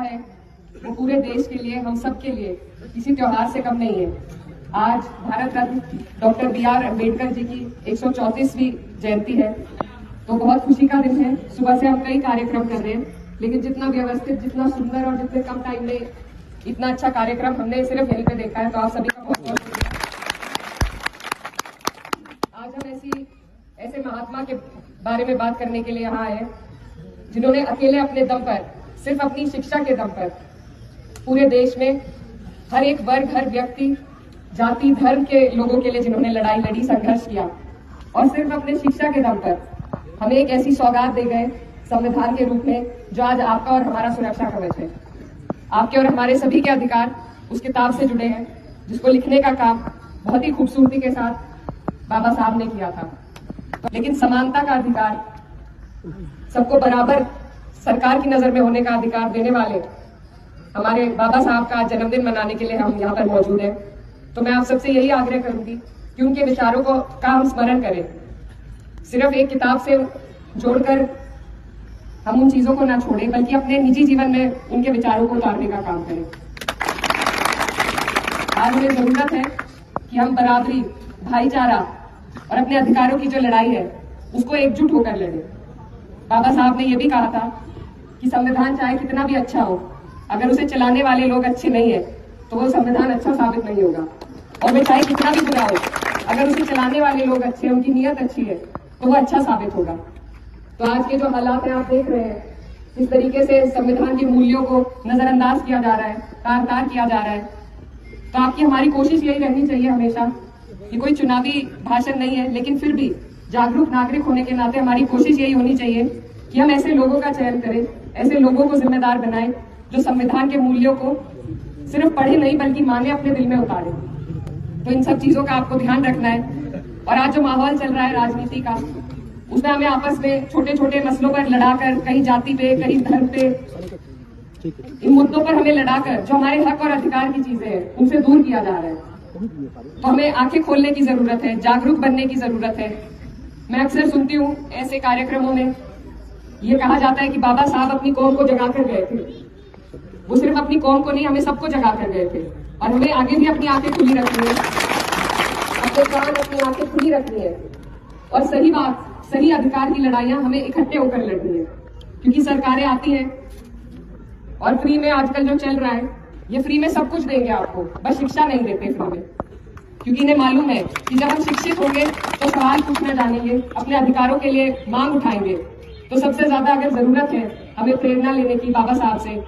है वो पूरे देश के लिए, हम सब के लिए किसी त्योहार से कम नहीं है। आज भारत रत्न डॉक्टर बी.आर. अम्बेडकर जी की 134वीं जयंती है, तो बहुत खुशी का दिन है। सुबह से हम कई कार्यक्रम कर रहे हैं, लेकिन जितना व्यवस्थित, जितना सुंदर और जितने कम टाइम में इतना अच्छा कार्यक्रम हमने सिर्फ यहीं पे देखा है, तो आप सभी का बहुत बहुत शुक्रिया। आज हम ऐसे महात्मा के बारे में बात करने के लिए यहाँ आए जिन्होंने अकेले अपने दम पर, सिर्फ अपनी शिक्षा के दम पर पूरे देश में हर एक वर्ग, हर व्यक्ति, जाति, धर्म के लोगों के लिए जिन्होंने लड़ाई लड़ी, संघर्ष किया, और सिर्फ अपने शिक्षा के दम पर हमें एक ऐसी सौगात दे गए संविधान के रूप में, जो आज आपका और हमारा सुरक्षा कवच है। आपके और हमारे सभी के अधिकार उस किताब से जुड़े हैं, जिसको लिखने का काम बहुत ही खूबसूरती के साथ बाबा साहब ने किया था। लेकिन समानता का अधिकार, सबको बराबर सरकार की नजर में होने का अधिकार देने वाले हमारे बाबा साहब का जन्मदिन मनाने के लिए हम यहाँ पर मौजूद हैं। तो मैं आप सबसे यही आग्रह करूंगी कि उनके विचारों का हम स्मरण करें। सिर्फ एक किताब से जोड़कर हम उन चीजों को ना छोड़ें, बल्कि अपने निजी जीवन में उनके विचारों को उतारने का काम करें। आज हमें जरूरत है कि हम बराबरी, भाईचारा और अपने अधिकारों की जो लड़ाई है उसको एकजुट होकर लड़ें। बाबा साहब ने यह भी कहा था कि संविधान चाहे कितना भी अच्छा हो, अगर उसे चलाने वाले लोग अच्छे नहीं है तो वो संविधान अच्छा साबित नहीं होगा। और वो चाहे कितना भी बुरा हो, अगर उसे चलाने वाले लोग अच्छे, उनकी नीयत अच्छी है, तो वो अच्छा साबित होगा। तो आज के जो हालात हैं, आप देख रहे हैं किस तरीके से संविधान के मूल्यों को नजरअंदाज किया जा रहा है, तार-तार किया जा रहा है। तो आपकी हमारी कोशिश यही रहनी चाहिए हमेशा, ये कोई चुनावी भाषण नहीं है, लेकिन फिर भी जागरूक नागरिक होने के नाते हमारी कोशिश यही होनी चाहिए कि हम ऐसे लोगों का चयन करें, ऐसे लोगों को जिम्मेदार बनाएं जो संविधान के मूल्यों को सिर्फ पढ़े नहीं बल्कि माने, अपने दिल में उतारे। तो इन सब चीजों का आपको ध्यान रखना है। और आज जो माहौल चल रहा है राजनीति का, उसमें हमें आपस में छोटे छोटे मसलों पर लड़ाकर, कहीं जाति पे, कहीं धर्म पे, इन मुद्दों पर हमें लड़ाकर जो हमारे हक और अधिकार की चीजें हैं उनसे दूर किया जा रहा है। तो हमें आंखें खोलने की जरूरत है, जागरूक बनने की जरूरत है। मैं अक्सर सुनती हूँ ऐसे कार्यक्रमों में ये कहा जाता है कि बाबा साहब अपनी कौम को जगा कर गए थे। वो सिर्फ अपनी कौम को नहीं, हमें सबको जगा कर गए थे, और हमें आगे भी अपनी आंखें खुली रखनी है, अपने कान, अपनी आंखें खुली रखनी है, और सही बात, सही अधिकार की लड़ाइयां हमें इकट्ठे होकर लड़नी है। क्योंकि सरकारें आती हैं और फ्री में आजकल जो चल रहा है, ये फ्री में सब कुछ देंगे आपको, बस शिक्षा नहीं देते फ्री में। क्योंकि इन्हें मालूम है कि जब हम शिक्षित होंगे तो सवाल पूछना जानेंगे, अपने अधिकारों के लिए मांग उठाएंगे। तो सबसे ज्यादा अगर जरूरत है हमें प्रेरणा लेने की बाबा साहब से,